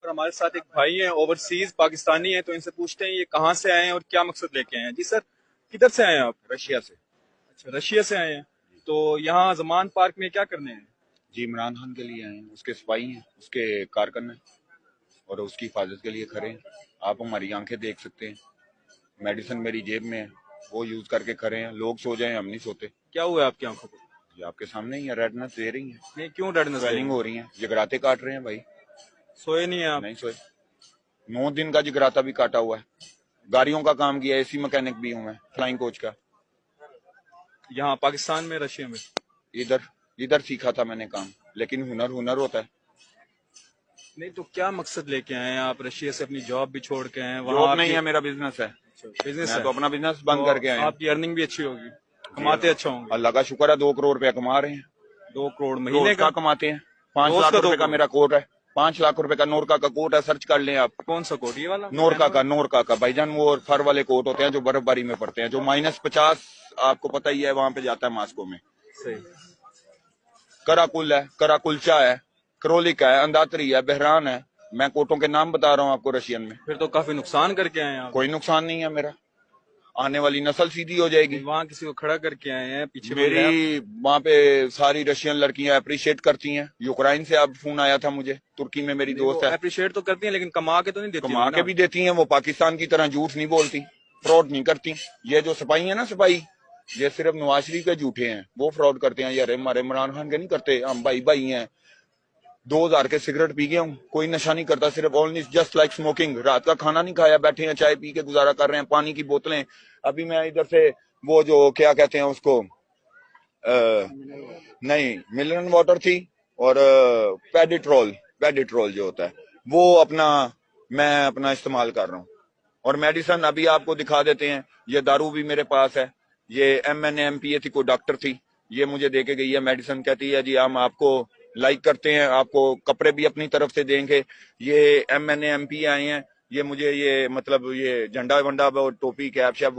اور ہمارے ساتھ ایک بھائی ہیں اوورسیز پاکستانی ہیں، تو ان سے پوچھتے ہیں یہ کہاں سے آئے ہیں اور کیا مقصد لے کے آئے ہیں۔ جی سر، کدھر سے آئے ہیں آپ؟ رشیا سے۔ اچھا، رشیا سے آئے ہیں۔ تو یہاں زمان پارک میں کیا کرنے ہیں؟ جی عمران خان کے لیے آئے ہیں، اس کے سپاہی ہیں، اس کے کارکن ہیں اور اس کی حفاظت کے لیے کھڑے ہیں۔ آپ ہماری آنکھیں دیکھ سکتے ہیں، میڈیسن میری جیب میں ہے، وہ یوز کر کے کھڑے ہیں۔ لوگ سو جائیں ہم نہیں سوتے۔ کیا ہوا ہے آپ کی آنکھوں کو؟ یہ آپ کے سامنے ہی ہے، ریڈنس دے رہی ہیں، نہیں، کیوں ریڈنس سویلنگ ہو رہی ہیں، جگراتے کاٹ رہے ہیں بھائی۔ سوئے نہیں ہیں آپ؟ نہیں سوئے، 9 دن کا جگراتا بھی کاٹا ہوا ہے۔ گاڑیوں کا کام کیا، اے سی مکینک بھی ہوں میں، فلائنگ کوچ کا۔ یہاں پاکستان میں، رشیا میں؟ ادھر سیکھا تھا میں نے کام، لیکن ہنر ہوتا ہے۔ نہیں تو کیا مقصد لے کے آئے ہیں آپ؟ رشیا سے اپنی جاب بھی چھوڑ کے آئے ہیں، جاب نہیں ہے، میرا بزنس ہے۔ بزنس میں ہے تو اپنا بزنس بند کر کے آیا ہوں۔ آپ کی ارننگ بھی اچھی ہوگی، کماتے اچھا ہوں گے۔ اللہ کا شکر ہے، 2 کروڑ روپیہ کما رہے ہیں۔ 2 کروڑ مہینے روز کا؟ کا کماتے ہیں۔ 5 روز لاکھ کا 2 روپے کا کروڑ؟ میرا کوٹ ہے، 5 لاکھ روپے کا نورکا کا کوٹ ہے، سرچ کر لیں آپ۔ کون سا کوٹ؟ یہ والا؟ نورکا کا بھائی جان، وہ فر والے کوٹ ہوتے ہیں جو برف باری میں پڑتے ہیں، جو -50 آپ کو پتہ ہی ہے وہاں پہ جاتا ہے ماسکو میں۔ صحیح۔ کراکل ہے، کراکلچا ہے، کرولک ہے، انداتری ہے، بحران ہے۔ میں کوٹوں کے نام بتا رہا ہوں آپ کو رشین میں۔ پھر تو کافی نقصان کر کے آئے ہیں آپ۔ کوئی نقصان نہیں ہے میرا، آنے والی نسل سیدھی ہو جائے گی۔ وہاں کسی کو کھڑا کر کے آئے ہیں پیچھے؟ میری وہاں پہ ساری رشین لڑکیاں اپریشیٹ کرتی ہیں۔ یوکرائن سے اب فون آیا تھا مجھے، ترکی میں میری دوست ہے۔ اپریشیٹ تو کرتی ہیں لیکن کما کے تو نہیں دیتی؟ کما کے بھی دیتی ہیں، وہ پاکستان کی طرح جھوٹ نہیں بولتی، فراڈ نہیں کرتی۔ یہ جو سپاہی ہیں نا سپاہی، یہ صرف نواز شریف کے جھوٹے ہیں، وہ فراڈ کرتے ہیں۔ یار ہمارے عمران خان کے نہیں کرتے، ہم بھائی ہیں۔ 2000 کے سگریٹ پی گیا ہوں، کوئی نشہ نہیں کرتا، صرف اونلی جسٹ لائک اسموکنگ۔ رات کا کھانا نہیں کھایا، بیٹھے ہیں چائے پی کے گزارا کر رہے ہیں، پانی کی بوتلیں۔ ابھی میں ادھر سے وہ جو کیا کہتے ہیں اس کو، نہیں ملرن واٹر تھی، اور پیڈیٹرول جو ہوتا ہے وہ میں اپنا استعمال کر رہا ہوں۔ اور میڈیسن ابھی آپ کو دکھا دیتے ہیں، یہ دارو بھی میرے پاس ہے۔ یہ MNAMPA تھی، کوئی ڈاکٹر تھی، یہ مجھے دے کے گئی ہے میڈیسن، کہتی ہے جی ہم آپ کو لائک کرتے ہیں، آپ کو کپڑے بھی اپنی طرف سے دیں گے۔ یہ MNAMPA آئے ہیں، یہ مجھے یہ مطلب یہ جھنڈا ونڈا ٹوپی کیپ شیپ